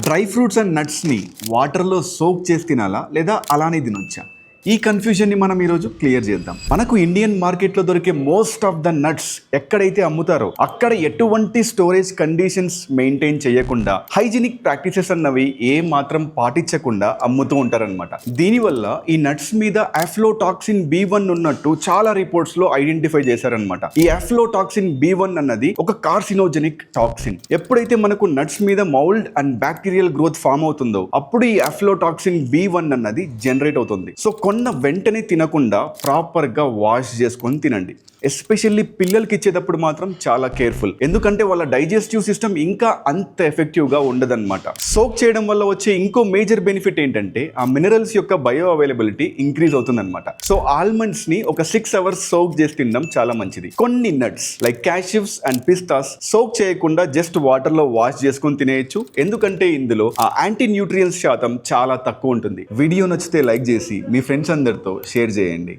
Dry fruits and నట్స్ని వాటర్లో soak చేసి తినాలా లేదా అలానే తినొచ్చా? ఈ కన్ఫ్యూజన్ని మనం ఈరోజు క్లియర్ చేద్దాం. మనకు ఇండియన్ మార్కెట్లో దొరికే మోస్ట్ ఆఫ్ ద నట్స్ ఎక్కడైతే అమ్ముతారో అక్కడ ఎటువంటి స్టోరేజ్ కండిషన్స్ మెయింటైన్ చేయకుండా హైజీనిక్ ప్రాక్టీసెస్ అన్నవి ఏ మాత్రం పాటించకుండా అమ్ముతూ ఉంటారనమాట. దీనివల్ల ఈ నట్స్ మీద అఫ్లోటాక్సిన్ B1 ఉన్నట్టు చాలా రిపోర్ట్స్ లో ఐడెంటిఫై చేశారనమాట. ఈ అఫ్లోటాక్సిన్ B1 అన్నది ఒక కార్సినోజెనిక్ టాక్సిన్. ఎప్పుడైతే మనకు నట్స్ మీద mould and bacterial growth form అవుతుందో అప్పుడు ఈ అఫ్లోటాక్సిన్ B1 అన్నది జనరేట్ అవుతుంది. సో కొన్న వెంటనే తినకుండా ప్రాపర్గా వాష్ చేసుకొని తినండి. ఎస్పెషల్లీ పిల్లలకి ఇచ్చేటప్పుడు మాత్రం చాలా కేర్ఫుల్, ఎందుకంటే వాళ్ళ డైజెస్టివ్ సిస్టమ్ ఇంకా అంత ఎఫెక్టివ్గా ఉండదన్నమాట. సోక్ చేయడం వల్ల వచ్చే ఇంకో మేజర్ బెనిఫిట్ ఏంటంటే ఆ మినరల్స్ యొక్క బయో అవైలబిలిటీ ఇంక్రీజ్ అవుతుందన్నమాట. సో ఆల్మండ్స్ని ఒక 6 hours సోక్ చేసి తినడం చాలా మంచిది. కొన్ని nuts like cashews and పిస్తాస్ soak చేయకుండా జస్ట్ వాటర్లో వాష్ చేసుకొని తినేయచ్చు, ఎందుకంటే ఇందులో ఆ యాంటీ న్యూట్రియన్స్ శాతం చాలా తక్కువ ఉంటుంది. వీడియో నచ్చితే లైక్ చేసి మీ ఫ్రెండ్స్ అందరితో షేర్ చేయండి.